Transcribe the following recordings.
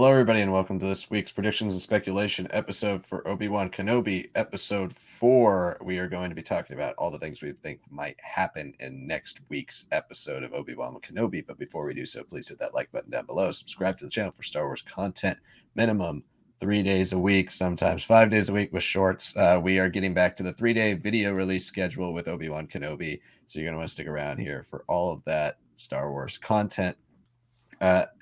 Hello, everybody, and welcome to this week's predictions and speculation episode for Obi-Wan Kenobi, episode 4. We are going to be talking about all the things we think might happen in next week's episode of Obi-Wan Kenobi. But before we do so, please hit that like button down below. Subscribe to the channel for Star Wars content, minimum 3 days a week, sometimes 5 days a week with shorts. We are getting back to the 3-day video release schedule with Obi-Wan Kenobi, so you're going to want to stick around here for all of that Star Wars content.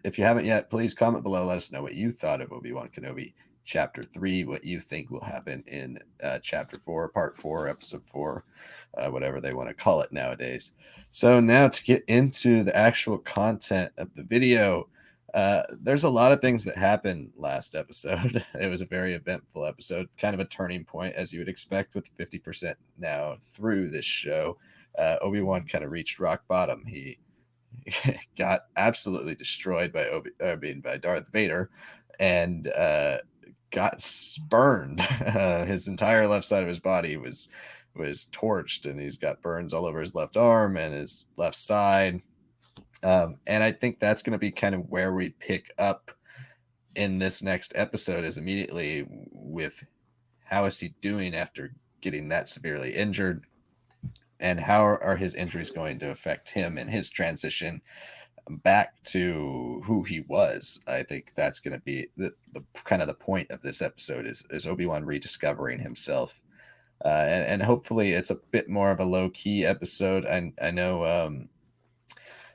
If you haven't yet, please comment below. Let us know what you thought of Obi-Wan Kenobi Chapter 3, what you think will happen in Chapter 4, Part 4, Episode 4, whatever they want to call it nowadays. So now to get into the actual content of the video, there's a lot of things that happened last episode. It was a very eventful episode, kind of a turning point, as you would expect with 50% now through this show. Obi-Wan kind of reached rock bottom. He got absolutely destroyed by Darth Vader, and got burned. His entire left side of his body was torched, and he's got burns all over his left arm and his left side. And I think that's going to be kind of where we pick up in this next episode, is immediately with how is he doing after getting that severely injured, and how are his injuries going to affect him and his transition back to who he was. I think that's going to be the kind of the point of this episode is Obi-Wan rediscovering himself. And hopefully it's a bit more of a low-key episode. I know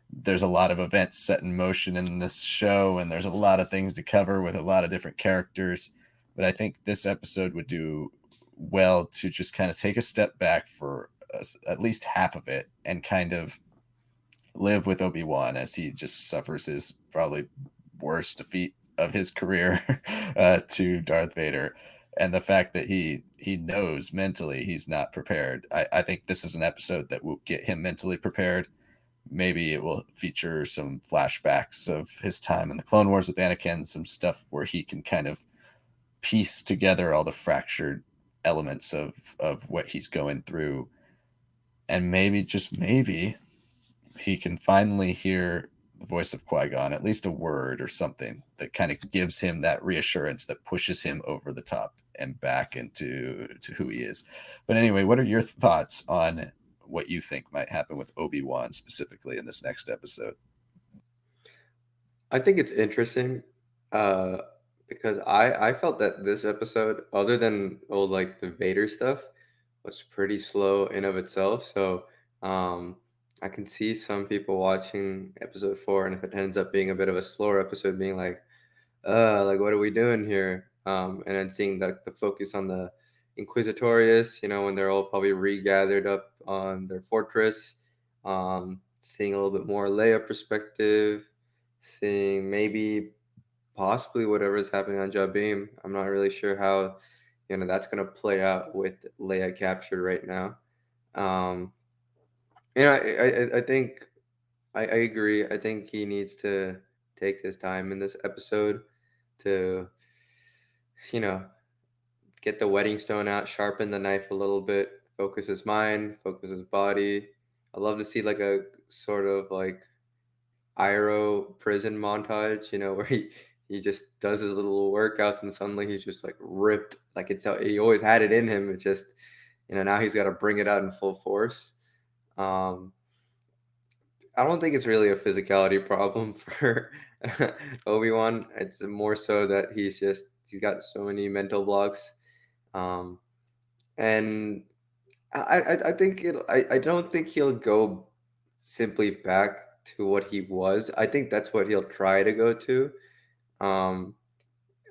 there's a lot of events set in motion in this show, and there's a lot of things to cover with a lot of different characters. But I think this episode would do well to just kind of take a step back for at least half of it and kind of live with Obi-Wan as he just suffers his probably worst defeat of his career to Darth Vader. And the fact that he knows mentally he's not prepared. I think this is an episode that will get him mentally prepared. Maybe it will feature some flashbacks of his time in the Clone Wars with Anakin, some stuff where he can kind of piece together all the fractured elements of what he's going through. And maybe, just maybe, he can finally hear the voice of Qui-Gon, at least a word or something that kind of gives him that reassurance that pushes him over the top and back into who he is. But anyway, what are your thoughts on what you think might happen with Obi-Wan specifically in this next episode? I think it's interesting because I felt that this episode, other than like the Vader stuff, was pretty slow in of itself. So um, I can see some people watching episode 4, and if it ends up being a bit of a slower episode, being like what are we doing here? And then seeing the focus on the Inquisitorius, when they're all probably regathered up on their fortress, seeing a little bit more Leia perspective, seeing maybe possibly whatever is happening on Jabim. I'm not really sure how that's gonna play out with Leia captured right now. Um, I think I agree. I think he needs to take his time in this episode to you know get the wedding stone out, sharpen the knife a little bit, focus his mind, focus his body. I love to see like a sort of like Iroh prison montage, where he just does his little workouts and suddenly he's just like ripped. Like he always had it in him. It's just now he's got to bring it out in full force. Um, I don't think it's really a physicality problem for Obi-Wan. It's more so that he's got so many mental blocks. Um, and I think I don't think he'll go simply back to what he was. I think that's what he'll try to go to. Um,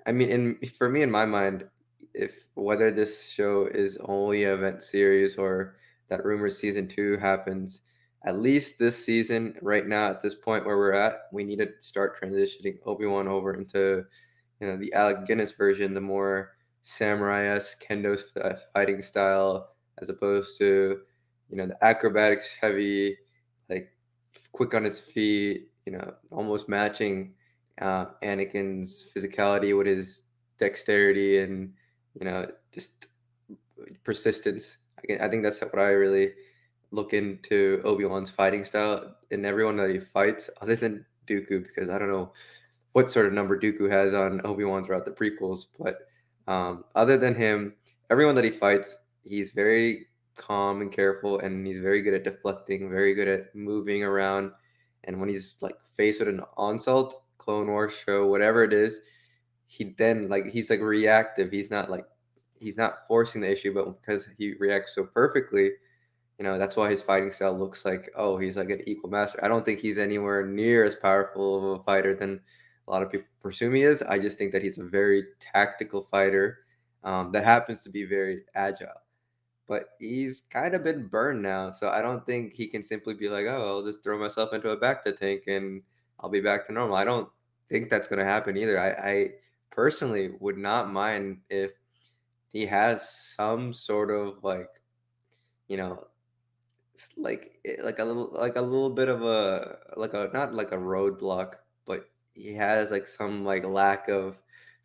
I mean, for me, in my mind, if whether this show is only an event series or that rumor season 2 happens, at least this season, right now at this point where we're at, we need to start transitioning Obi-Wan over into the Alec Guinness version, the more samurai-esque kendo fighting style, as opposed to the acrobatics heavy, like quick on his feet, almost matching Anakin's physicality with his dexterity and just persistence. I think that's what I really look into Obi-Wan's fighting style and everyone that he fights, other than Dooku, because I don't know, what sort of number Dooku has on Obi-Wan throughout the prequels. But other than him, everyone that he fights, he's very calm and careful, and he's very good at deflecting, very good at moving around. And when he's like faced with an onslaught, Clone Wars show, whatever it is, he's like reactive. He's not forcing the issue, but because he reacts so perfectly, that's why his fighting style looks like, oh, he's like an equal master. I don't think he's anywhere near as powerful of a fighter than a lot of people presume he is. I just think that he's a very tactical fighter that happens to be very agile. But he's kind of been burned now, so I don't think he can simply be like, oh, I'll just throw myself into a Bacta tank and I'll be back to normal. I don't think that's going to happen either. I personally would not mind if he has some sort of like, you know, like a little bit of a like a not like a roadblock, but he has like some like lack of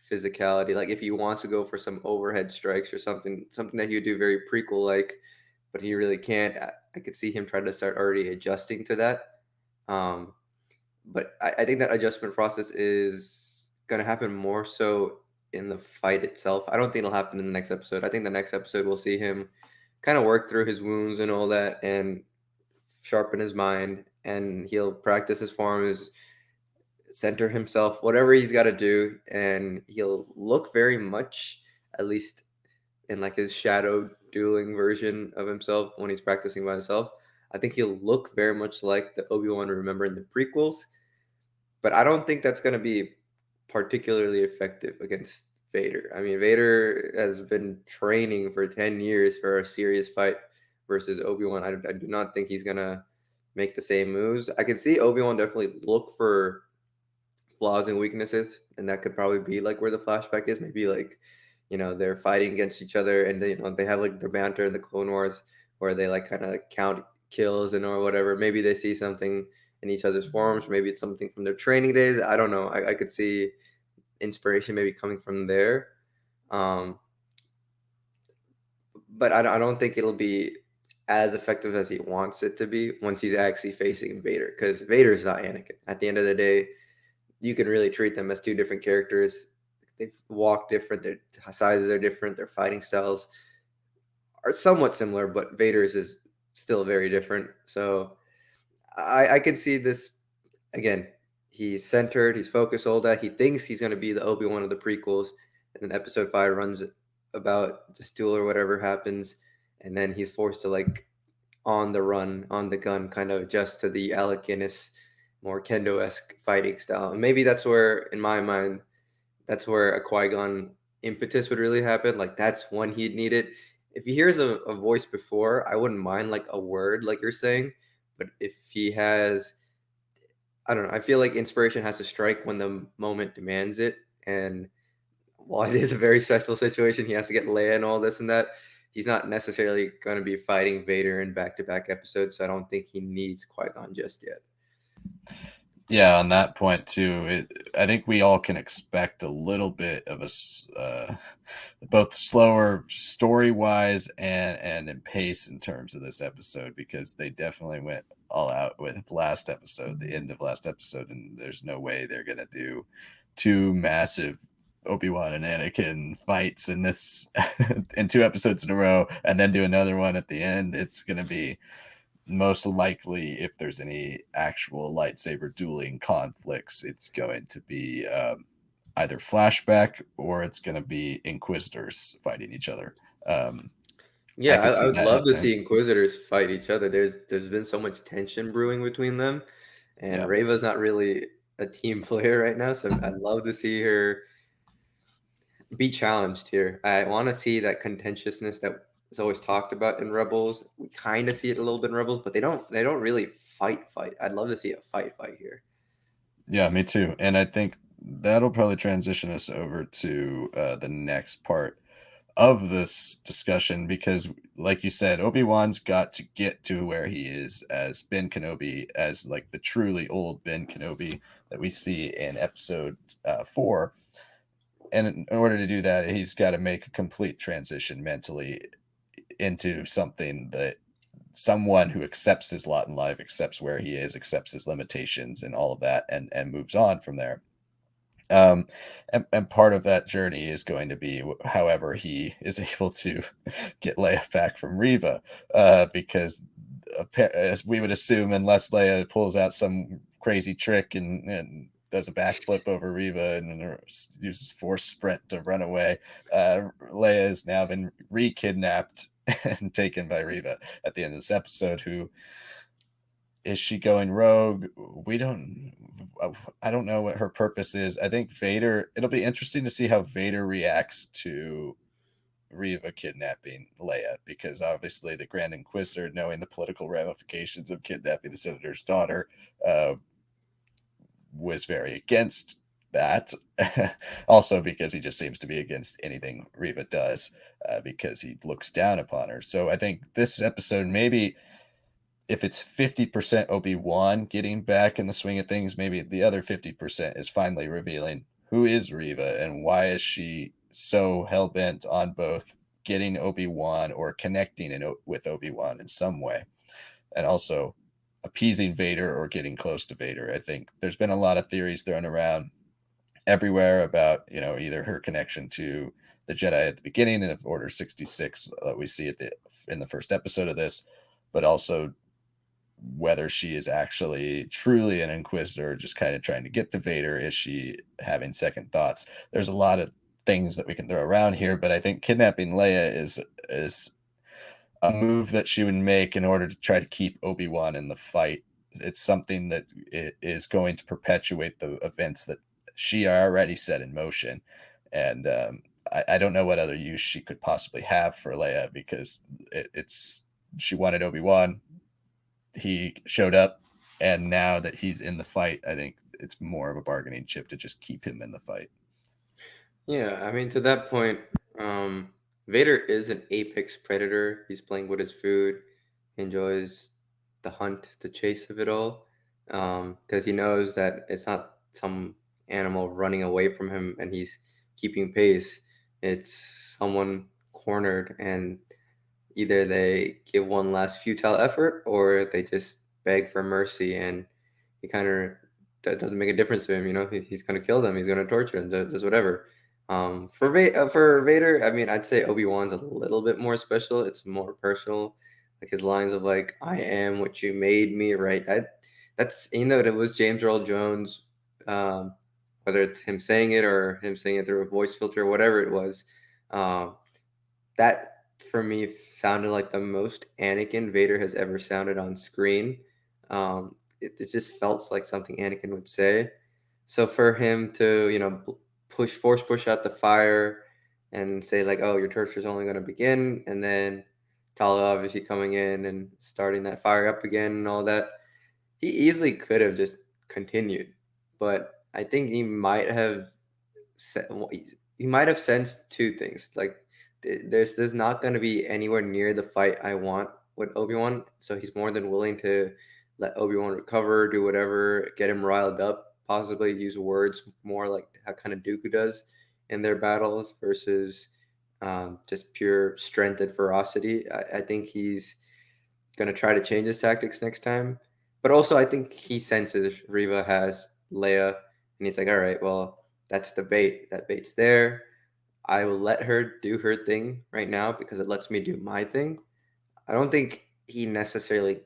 physicality. Like if he wants to go for some overhead strikes or something that he would do very prequel like, but he really can't. I could see him trying to start already adjusting to that. Um, but I think that adjustment process is going to happen more so in the fight itself. I don't think it'll happen in the next episode. I think the next episode we'll see him kind of work through his wounds and all that and sharpen his mind, and he'll practice his forms, center himself, whatever he's got to do, and he'll look very much, at least in like his shadow dueling version of himself when he's practicing by himself. I think he'll look very much like the Obi-Wan we remember in the prequels, but I don't think that's going to be particularly effective against Vader. I mean, Vader has been training for 10 years for a serious fight versus Obi-Wan. I do not think he's going to make the same moves. I can see Obi-Wan definitely look for flaws and weaknesses, and that could probably be like where the flashback is. Maybe like, they're fighting against each other, and they have like their banter in the Clone Wars where they like kind of count kills and or whatever. Maybe they see something in each other's forms. Maybe it's something from their training days. I don't know. I could see inspiration maybe coming from there. Um, but I don't think it'll be as effective as he wants it to be once he's actually facing Vader, because Vader's not Anakin. At the end of the day, you can really treat them as two different characters. They walk different, their sizes are different, their fighting styles are somewhat similar, but Vader's is still very different. So I could see this again. He's centered, he's focused, all that. He thinks he's going to be the Obi-Wan of the prequels, and then Episode 5 runs about this duel or whatever happens, and then he's forced to like on the run, on the gun, kind of adjust to the Alec Guinness, more Kendo-esque fighting style. And maybe that's where, in my mind, that's where a Qui-Gon impetus would really happen. Like that's when he'd need it. If he hears a voice before, I wouldn't mind like a word, like you're saying. But if he has, I don't know, I feel like inspiration has to strike when the moment demands it. And while it is a very stressful situation, he has to get Leia and all this and that. He's not necessarily going to be fighting Vader in back-to-back episodes, so I don't think he needs Qui-Gon just yet. Yeah, on that point too, I think we all can expect a little bit of both slower story-wise and in pace in terms of this episode, because they definitely went all out with last episode, the end of last episode, and there's no way they're gonna do two massive Obi-Wan and Anakin fights in this in 2 episodes in a row, and then do another one at the end. It's gonna be most likely, if there's any actual lightsaber dueling conflicts, it's going to be either flashback or it's going to be Inquisitors fighting each other. Yeah, I could I see would that love to happening. see Inquisitors fight each other. There's been so much tension brewing between them, and Yeah. Reva's not really a team player right now, so I'd love to see her be challenged here. I want to see that contentiousness that is always talked about in Rebels. We kind of see it a little bit in Rebels, but they don't really fight. I'd love to see a fight here. Yeah, me too. And I think that'll probably transition us over to the next part of this discussion, because like you said, Obi-Wan's got to get to where he is as Ben Kenobi, as like the truly old Ben Kenobi that we see in episode 4. And in order to do that, he's got to make a complete transition mentally into something that someone who accepts his lot in life, accepts where he is, accepts his limitations and all of that, and moves on from there. Um, and part of that journey is going to be however he is able to get Leia back from Reva, because as we would assume, unless Leia pulls out some crazy trick and does a backflip over Reva and uses force sprint to run away, Leia has now been re-kidnapped and taken by Reva at the end of this episode. Who is she going rogue? We don't. I don't know what her purpose is. I think Vader. It'll be interesting to see how Vader reacts to Reva kidnapping Leia, because obviously the Grand Inquisitor, knowing the political ramifications of kidnapping the Senator's daughter, uh, was very against that. Also, because he just seems to be against anything Reva does, because he looks down upon her. So I think this episode, maybe if it's 50% Obi-Wan getting back in the swing of things, maybe the other 50% is finally revealing who is Reva and why is she so hell-bent on both getting Obi-Wan or connecting with Obi-Wan in some way, and also appeasing Vader or getting close to Vader. I think there's been a lot of theories thrown around everywhere about, either her connection to the Jedi at the beginning of Order 66 that we see in the first episode of this, but also whether she is actually truly an Inquisitor, just kind of trying to get to Vader. Is she having second thoughts? There's a lot of things that we can throw around here, but I think kidnapping Leia is a move that she would make in order to try to keep Obi-Wan in the fight. It's something that is going to perpetuate the events that she already set in motion. And I don't know what other use she could possibly have for Leia, because it's she wanted Obi-Wan, he showed up, and now that he's in the fight, I think it's more of a bargaining chip to just keep him in the fight. Yeah, I mean, to that point, Vader is an apex predator. He's playing with his food, enjoys the hunt, the chase of it all, because he knows that it's not some animal running away from him and he's keeping pace. It's someone cornered, and either they give one last futile effort or they just beg for mercy, and he kind of that doesn't make a difference to him. He's going to kill them, he's going to torture them, does whatever. For Vader, I mean, I'd say Obi-Wan's a little bit more special. It's more personal, like his lines of like "I am what you made me," right? That's it was James Earl Jones, um, whether it's him saying it or him saying it through a voice filter or whatever it was. Um, that for me sounded like the most Anakin Vader has ever sounded on screen. It just felt like something Anakin would say. So for him to, force push out the fire and say like, "Oh, your torture is only going to begin," and then Tala obviously coming in and starting that fire up again and all that, he easily could have just continued, but I think se- he might have sensed two things. Like, there's not going to be anywhere near the fight I want with Obi-Wan, so he's more than willing to let Obi-Wan recover, do whatever, get him riled up, possibly use words more like how kind of Dooku does in their battles versus just pure strength and ferocity. I think he's going to try to change his tactics next time. But also, I think he senses Reva has Leia, and he's like, all right, well, that's the bait. That bait's there. I will let her do her thing right now because it lets me do my thing. I don't think he necessarily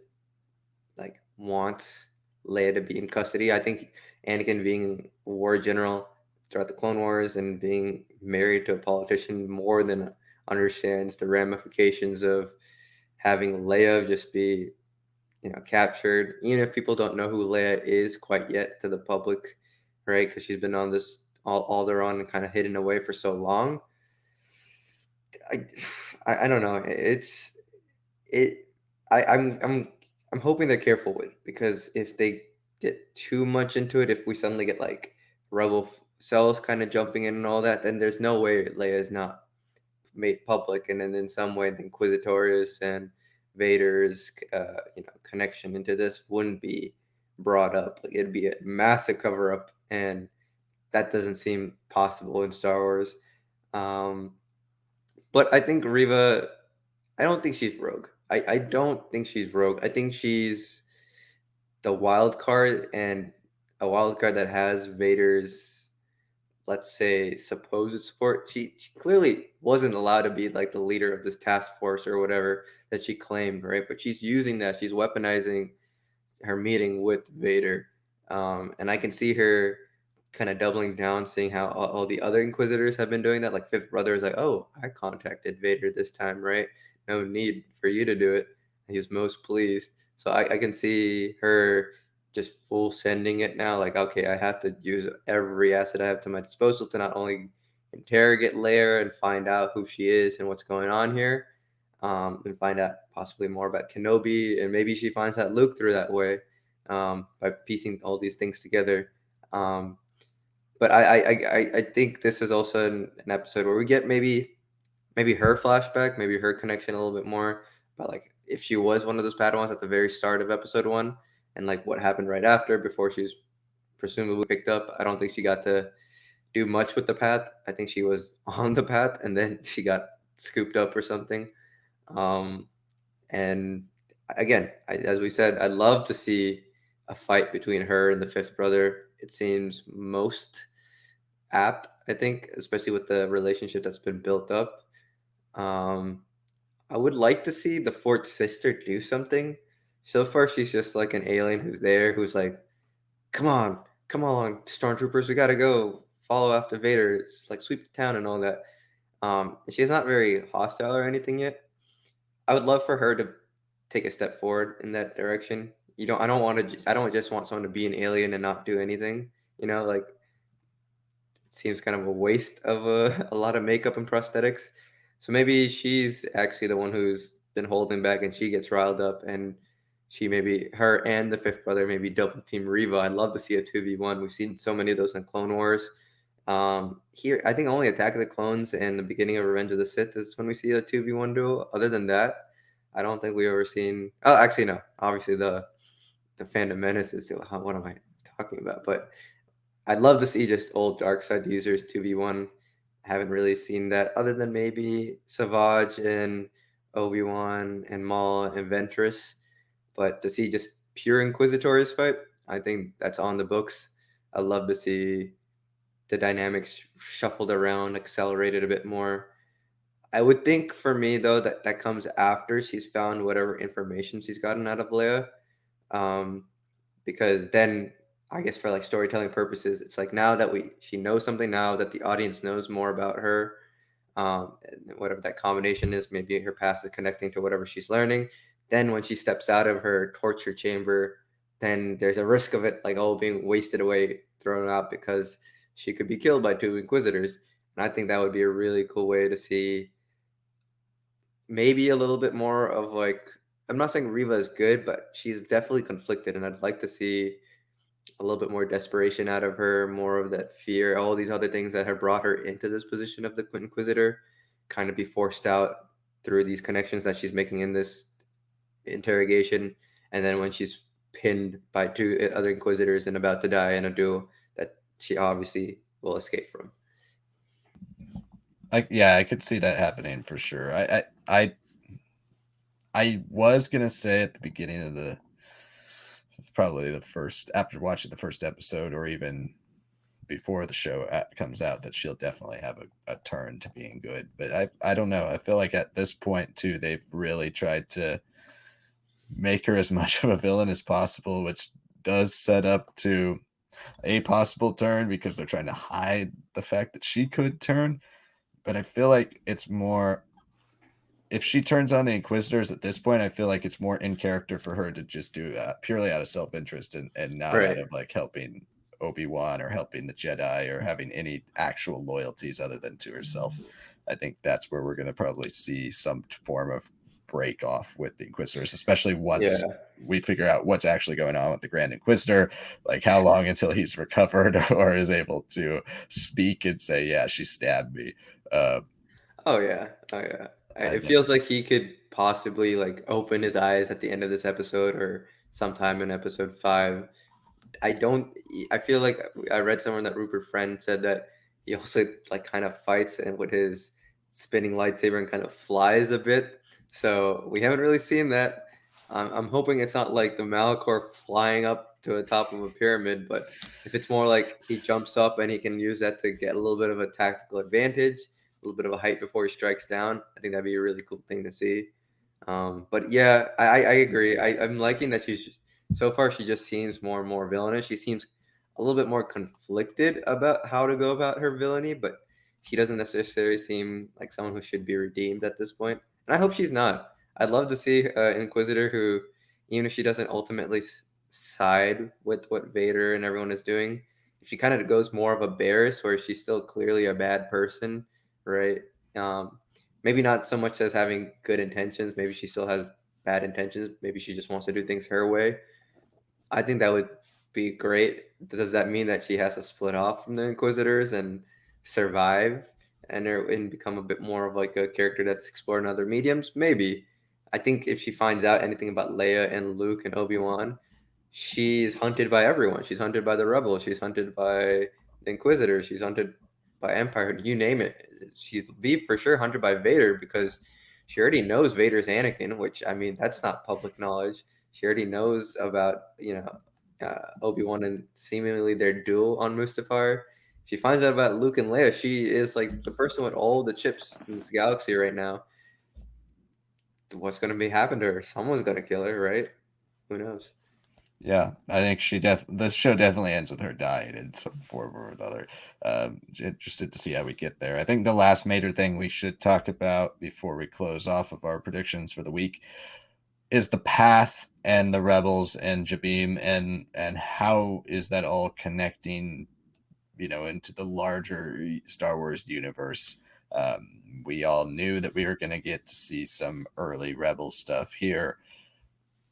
like wants Leia to be in custody. I think Anakin being a war general throughout the Clone Wars and being married to a politician more than understands the ramifications of having Leia just be captured, even if people don't know who Leia is quite yet to the public, right? Because she's been on this Alderaan and kind of hidden away for so long. I, I don't know. It. I'm hoping they're careful with it, because if they get too much into it, if we suddenly get like rebel cells kind of jumping in and all that, then there's no way Leia is not made public, and then in some way the Inquisitorius and Vader's connection into this wouldn't be brought up. Like, it'd be a massive cover up, and that doesn't seem possible in Star Wars. Um, but I think Reva, I don't think she's rogue. I don't think she's rogue. I think she's the wild card, and a wild card that has Vader's let's say, supposed support. She clearly wasn't allowed to be like the leader of this task force or whatever that she claimed, right? But she's using that. She's weaponizing her meeting with Vader, and I can see her kind of doubling down, seeing how all the other Inquisitors have been doing that. Like Fifth Brother is like, "Oh, I contacted Vader this time, right? No need for you to do it." He was most pleased. So I can see her just full sending it now. Like, okay, I have to use every asset I have to my disposal to not only interrogate Leia and find out who she is and what's going on here, and find out possibly more about Kenobi, and maybe she finds out Luke through that way, by piecing all these things together. Um, but I think this is also an episode where we get maybe her flashback, maybe her connection a little bit more. But like if she was one of those Padawans at the very start of episode one, and like what happened right after before she was presumably picked up, I don't think she got to do much with the path. I think she was on the path and then she got scooped up or something. Um, and again, as we said, I'd love to see a fight between her and the fifth brother. It seems most apt, I think, especially with the relationship that's been built up. Um, I would like to see the fourth sister do something. So far, she's just like an alien who's there, who's like, come on, stormtroopers, we gotta go follow after Vader. It's like sweep the town and all that. She's not very hostile or anything yet. I would love for her to take a step forward in that direction. I don't want to. I don't just want someone to be an alien and not do anything. Like it seems kind of a waste of a lot of makeup and prosthetics. So maybe she's actually the one who's been holding back, and she gets riled up, and she maybe her and the fifth brother maybe double team Reva. I'd love to see a 2v1. We've seen so many of those in Clone Wars. Here, I think only Attack of the Clones and the beginning of Revenge of the Sith is when we see a 2v1 duel. Other than that, I don't think we've ever seen. Oh, actually, no. Obviously, the Phantom Menace is still. What am I talking about? But I'd love to see just old dark side users 2v1. Haven't really seen that other than maybe Savage and Obi-Wan and Maul and Ventress. But to see just pure Inquisitors fight, I think that's on the books. I'd love to see the dynamics shuffled around, accelerated a bit more. I would think for me though that comes after she's found whatever information she's gotten out of Leia, um, because then I guess for like storytelling purposes, it's like now that she knows something, now that the audience knows more about her, and whatever that combination is, maybe her past is connecting to whatever she's learning. Then when she steps out of her torture chamber, then there's a risk of it like all being wasted away, thrown out because she could be killed by two Inquisitors. And I think that would be a really cool way to see maybe a little bit more of like I'm not saying Reva is good, but she's definitely conflicted, and I'd like to see a little bit more desperation out of her, more of that fear, all these other things that have brought her into this position of the Inquisitor, kind of be forced out through these connections that she's making in this interrogation, and then when she's pinned by two other Inquisitors and about to die in a duel, that she obviously will escape from. Yeah, I could see that happening for sure. I was gonna say at the beginning of probably the first, after watching the first episode or even before the show comes out, that she'll definitely have a turn to being good. But I don't know. I feel like at this point too, they've really tried to make her as much of a villain as possible, which does set up to a possible turn because they're trying to hide the fact that she could turn. But I feel like it's more, if she turns on the Inquisitors at this point, I feel like it's more in character for her to just do purely out of self-interest and not out Right. of like helping Obi-Wan or helping the Jedi or having any actual loyalties other than to herself. I think that's where we're going to probably see some form of break off with the Inquisitors, especially once Yeah. we figure out what's actually going on with the Grand Inquisitor, like how long until he's recovered or is able to speak and say, yeah, she stabbed me. Uh, Oh yeah. Oh yeah. I It think, feels like he could possibly like open his eyes at the end of this episode or sometime in episode 5. I don't. I feel like I read somewhere that Rupert Friend said that he also like kind of fights and with his spinning lightsaber and kind of flies a bit. So we haven't really seen that. I'm hoping it's not like the Malachor flying up to the top of a pyramid, but if it's more like he jumps up and he can use that to get a little bit of a tactical advantage, a little bit of a height before he strikes down, I think that'd be a really cool thing to see. But yeah, I agree. I'm liking that she's so far she just seems more and more villainous. She seems a little bit more conflicted about how to go about her villainy, but she doesn't necessarily seem like someone who should be redeemed at this point. And I hope she's not. I'd love to see an Inquisitor who, even if she doesn't ultimately side with what Vader and everyone is doing, if she kind of goes more of a Barris, where she's still clearly a bad person, right? Um, Maybe not so much as having good intentions. Maybe she still has bad intentions. Maybe she just wants to do things her way. I think that would be great. Does that mean that she has to split off from the Inquisitors and survive and become a bit more of like a character that's exploring other mediums? Maybe. I think if she finds out anything about Leia and Luke and Obi-Wan, she's hunted by everyone. She's hunted by the rebels. She's hunted by the Inquisitors. She's hunted by Empire. You name it. She's be for sure hunted by Vader because she already knows Vader's Anakin, which I mean that's not public knowledge. She already knows about Obi-Wan and seemingly their duel on Mustafar. She finds out about Luke and Leia. She is like the person with all the chips in this galaxy right now. What's going to be happen to her? Someone's going to kill her, right? Who knows? Yeah, I think this show definitely ends with her dying in some form or another. Interested to see how we get there. I think the last major thing we should talk about before we close off of our predictions for the week is the path and the rebels and Jabim and how is that all connecting, into the larger Star Wars universe. We all knew that we were going to get to see some early rebel stuff here,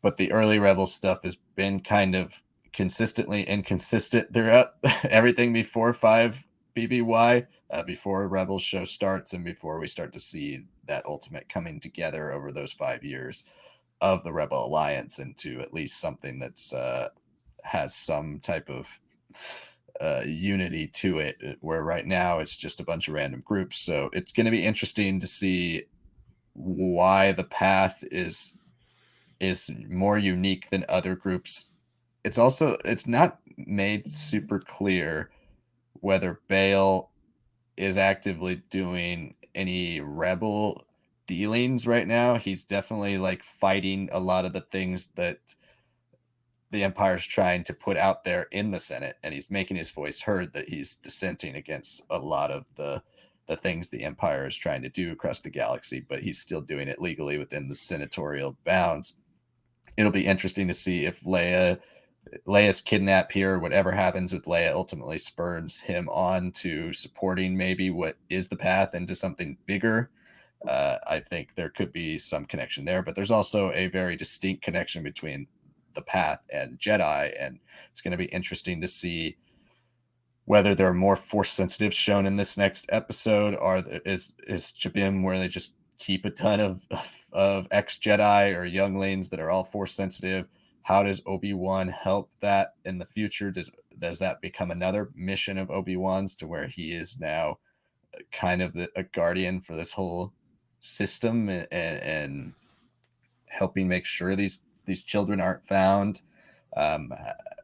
but the early rebel stuff has been kind of consistently inconsistent throughout everything before 5 BBY, before Rebels show starts and before we start to see that ultimate coming together over those 5 years of the Rebel Alliance into at least something that's has some type of unity to it, where right now it's just a bunch of random groups. So it's going to be interesting to see why the path is more unique than other groups. It's not made super clear whether Bale is actively doing any rebel dealings right now. He's definitely like fighting a lot of the things that the Empire's trying to put out there in the Senate, and he's making his voice heard that he's dissenting against a lot of the things the Empire is trying to do across the galaxy, but he's still doing it legally within the senatorial bounds. It'll be interesting to see if Leia's kidnap here, whatever happens with Leia, ultimately spurs him on to supporting maybe what is the path into something bigger. I think there could be some connection there, but there's also a very distinct connection between the path and Jedi, and it's going to be interesting to see whether there are more force sensitives shown in this next episode. Is Jabim where they just keep a ton of ex Jedi or younglings that are all force sensitive? How does Obi-Wan help that in the future? Does that become another mission of Obi-Wan's to where he is now kind of a guardian for this whole system and helping make sure these children aren't found? Um,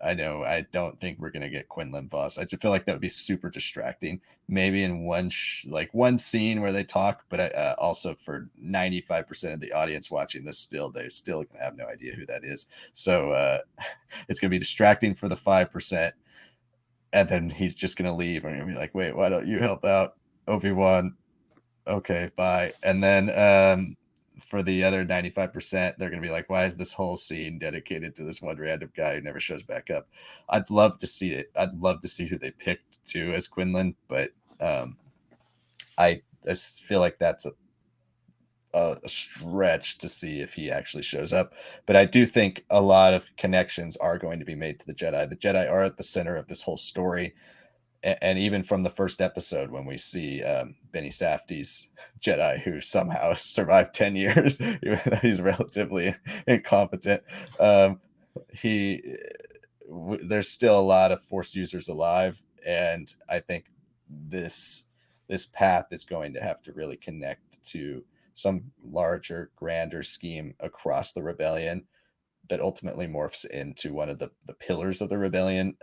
I know I don't think we're gonna get Quinlan Voss. I just feel like that would be super distracting. Maybe in one scene where they talk, but also for 95% of the audience watching this, they're still gonna have no idea who that is. So it's gonna be distracting for the 5%, and then he's just gonna leave. And I'm gonna be like, wait, why don't you help out, Obi-Wan? Okay, bye. And then for the other 95%, they're going to be like, why is this whole scene dedicated to this one random guy who never shows back up? I'd love to see it. I'd love to see who they picked to as Quinlan, but I feel like that's a stretch to see if he actually shows up. But I do think a lot of connections are going to be made to the Jedi. The Jedi are at the center of this whole story. And even from the first episode, when we see Benny Safdie's Jedi, who somehow survived 10 years, even though he's relatively incompetent, he there's still a lot of Force users alive, and I think this this path is going to have to really connect to some larger, grander scheme across the rebellion. that ultimately morphs into one of the pillars of the rebellion,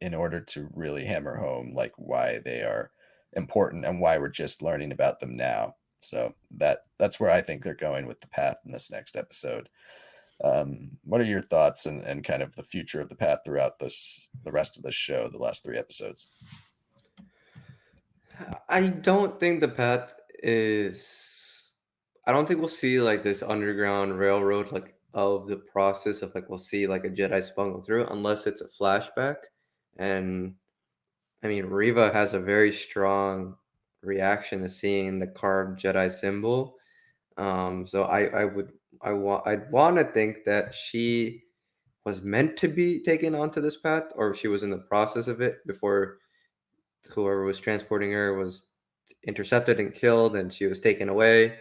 in order to really hammer home like why they are important and why we're just learning about them now. So that's where I think they're going with the path in this next episode. What are your thoughts and kind of the future of the path throughout the rest of the show, the last 3 episodes? I don't think the path is. I don't think we'll see like this underground railroad like of the process of like we'll see like a Jedi smuggle through unless it's a flashback. And I mean, Reva has a very strong reaction to seeing the carved Jedi symbol. So I'd want to think that she was meant to be taken onto this path, or she was in the process of it before whoever was transporting her was intercepted and killed, and she was taken away.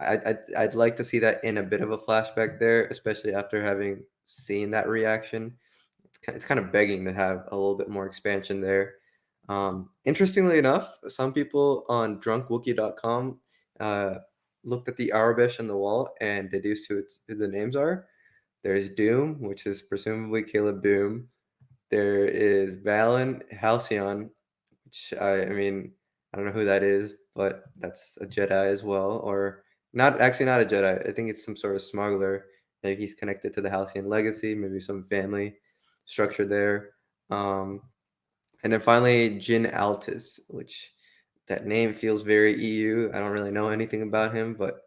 I'd like to see that in a bit of a flashback there, especially after having seen that reaction. It's kind of begging to have a little bit more expansion there. Interestingly enough, some people on drunkwookie.com uh, looked at the Arabish on the wall and deduced who the names are. There's Doom, which is presumably Caleb Doom. There is Valen Halcyon, which I mean, I don't know who that is, but that's a Jedi as well, or not actually not a Jedi. I think it's some sort of smuggler. Maybe he's connected to the Halcyon legacy, maybe some family structure there. Um, and then finally, Jin Altus, which that name feels very EU. I don't really know anything about him, but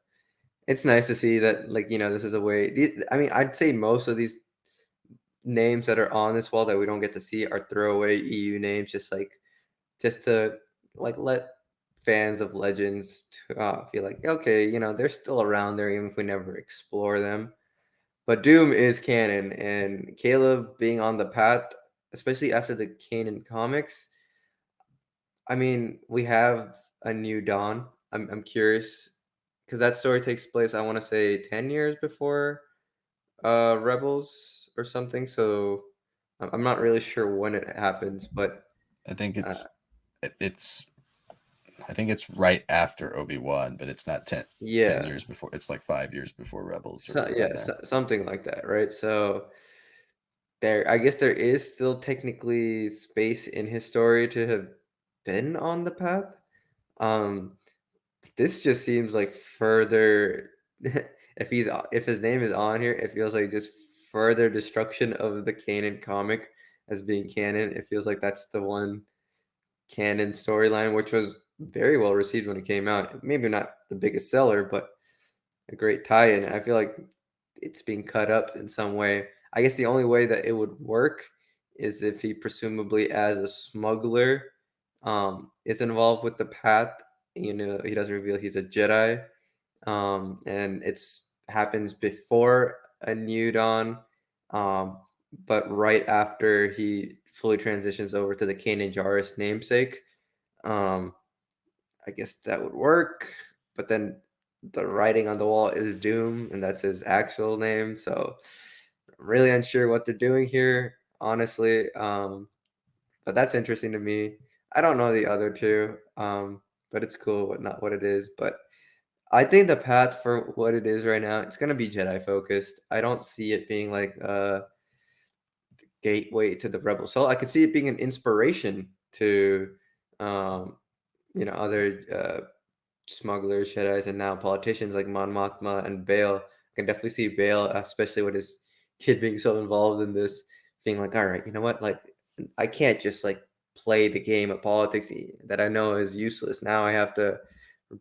it's nice to see that, like, this is a way. I mean, I'd say most of these names that are on this wall that we don't get to see are throwaway EU names, just to like let fans of Legends feel like okay, they're still around there even if we never explore them. But Doom is canon, and Caleb being on the path, especially after the Kanan comics. I mean, we have a new Dawn. I'm curious because that story takes place. I want to say 10 years before Rebels or something. So I'm not really sure when it happens, but I think uh, it's I think it's right after Obi-Wan, but it's not ten yeah. years before. It's like 5 years before Rebels or So right around yeah, there. something like that, right? So I guess there is still technically space in his story to have been on the path. Um, this just seems like further. If his name is on here, it feels like just further destruction of the canon comic as being canon. It feels like that's the one canon storyline, which was very well received when it came out. Maybe not the biggest seller, but a great tie-in. I feel like it's being cut up in some way. I guess the only way that it would work is if he presumably as a smuggler is involved with the path. He does reveal he's a Jedi. And it's happens before a new dawn. Um, but right after he fully transitions over to the Kanan Jarrus namesake. Um, I guess that would work. But then the writing on the wall is Doom, and that's his actual name. So I'm really unsure what they're doing here, honestly. But that's interesting to me. I don't know the other two, but it's cool, but not what it is. But I think the path for what it is right now, it's gonna be Jedi focused. I don't see it being like a gateway to the Rebel Soul. I could see it being an inspiration to, um, other smugglers, Jedi's, and now politicians like Mon Mothma and Bale. I can definitely see Bale, especially with his kid being so involved in this, being like, all right, you know what? Like, I can't just like play the game of politics that I know is useless. Now I have to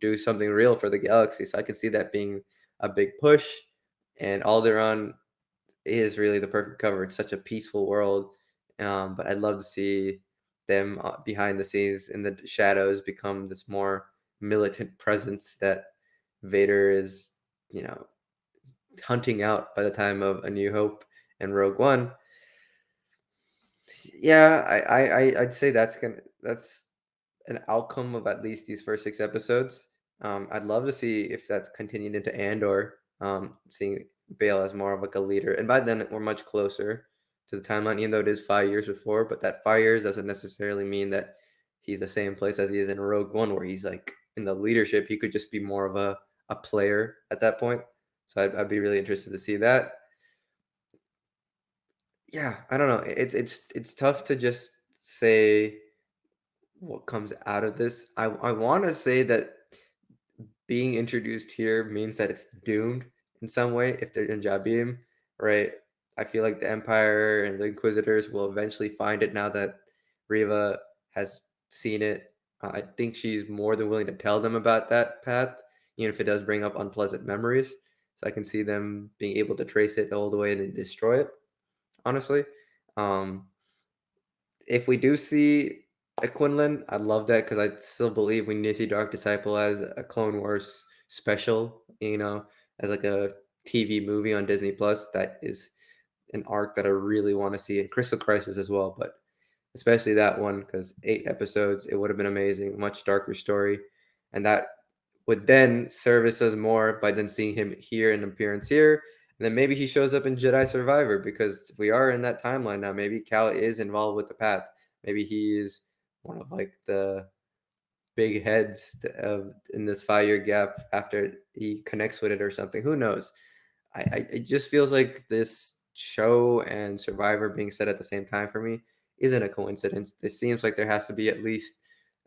do something real for the galaxy. So I can see that being a big push. And Alderaan is really the perfect cover. It's such a peaceful world. But I'd love to see them behind the scenes in the shadows become this more militant presence that Vader is, you know, hunting out by the time of A New Hope and Rogue One. Yeah, I'd say that's an outcome of at least these first 6 episodes. I'd love to see if that's continued into Andor, seeing Bale as more of like a leader. And by then we're much closer to the timeline, even though it is 5 years before. But that 5 years doesn't necessarily mean that he's the same place as he is in Rogue One, where he's like in the leadership. He could just be more of a player at that point. So I'd be really interested to see that. Yeah, I don't know. It's tough to just say what comes out of this. I want to say that being introduced here means that it's doomed in some way if they're in Jabim, right? I feel like the Empire and the Inquisitors will eventually find it now that Reva has seen it. I think she's more than willing to tell them about that path, even if it does bring up unpleasant memories. So I can see them being able to trace it all the way and destroy it, honestly. Um, if we do see a Quinlan, I'd love that because I still believe we need to see Dark Disciple as a Clone Wars special, as like a TV movie on Disney Plus. That is an arc that I really want to see, and Crystal Crisis as well, but especially that one because 8 episodes, it would have been amazing, much darker story, and that would then service us more by then seeing him here in appearance here, and then maybe he shows up in Jedi Survivor because we are in that timeline now. Maybe Cal is involved with the path. Maybe he is one of like the big heads in this 5 year gap after he connects with it or something. Who knows? It just feels like this show and Survivor being set at the same time for me isn't a coincidence. It seems like there has to be at least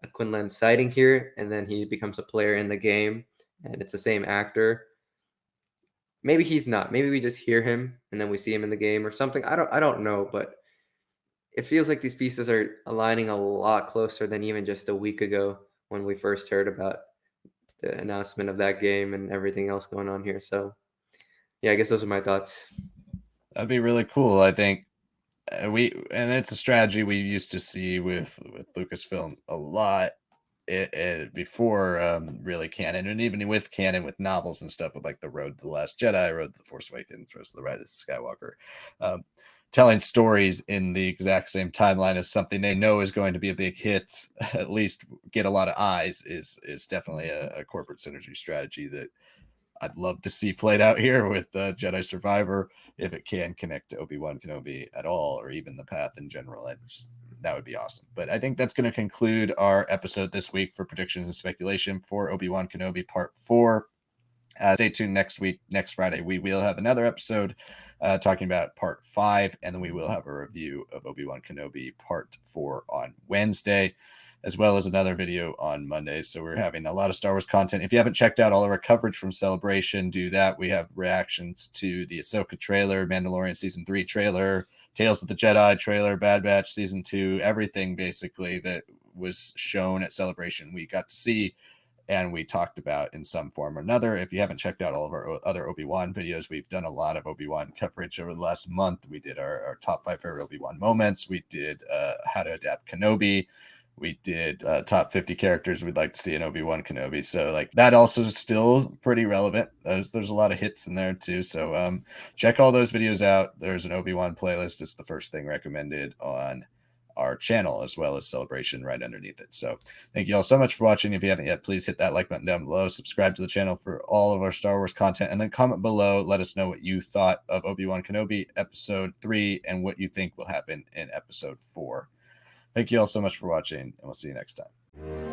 a Quinlan sighting here, and then he becomes a player in the game, and it's the same actor. Maybe he's not. Maybe we just hear him and then we see him in the game or something. I don't know, but it feels like these pieces are aligning a lot closer than even just a week ago when we first heard about the announcement of that game and everything else going on here. So yeah, I guess those are my thoughts. That'd be really cool. I think and it's a strategy we used to see with Lucasfilm a lot before really canon, and even with canon with novels and stuff with like the Road to the Last Jedi, Road to the Force Awakens, Road to the Rise of Skywalker. Telling stories in the exact same timeline as something they know is going to be a big hit, at least get a lot of eyes, is definitely a corporate synergy strategy that I'd love to see played out here with Jedi Survivor, if it can connect to Obi-Wan Kenobi at all, or even the path in general. That would be awesome. But I think that's going to conclude our episode this week for predictions and speculation for Obi-Wan Kenobi Part 4. Stay tuned next week. Next Friday, we will have another episode talking about Part 5, and then we will have a review of Obi-Wan Kenobi Part 4 on Wednesday, as well as another video on Monday. So we're having a lot of Star Wars content. If you haven't checked out all of our coverage from Celebration, do that. We have reactions to the Ahsoka trailer, Mandalorian Season 3 trailer, Tales of the Jedi trailer, Bad Batch Season 2, everything basically that was shown at Celebration we got to see and we talked about in some form or another. If you haven't checked out all of our other Obi-Wan videos, we've done a lot of Obi-Wan coverage over the last month. We did our top 5 favorite Obi-Wan moments. We did how to adapt Kenobi. We did top 50 characters we'd like to see in Obi-Wan Kenobi. So like that also is still pretty relevant. There's a lot of hits in there too. So check all those videos out. There's an Obi-Wan playlist. It's the first thing recommended on our channel, as well as Celebration right underneath it. So thank you all so much for watching. If you haven't yet, please hit that like button down below, subscribe to the channel for all of our Star Wars content, and then comment below. Let us know what you thought of Obi-Wan Kenobi Episode 3 and what you think will happen in Episode 4. Thank you all so much for watching, and we'll see you next time.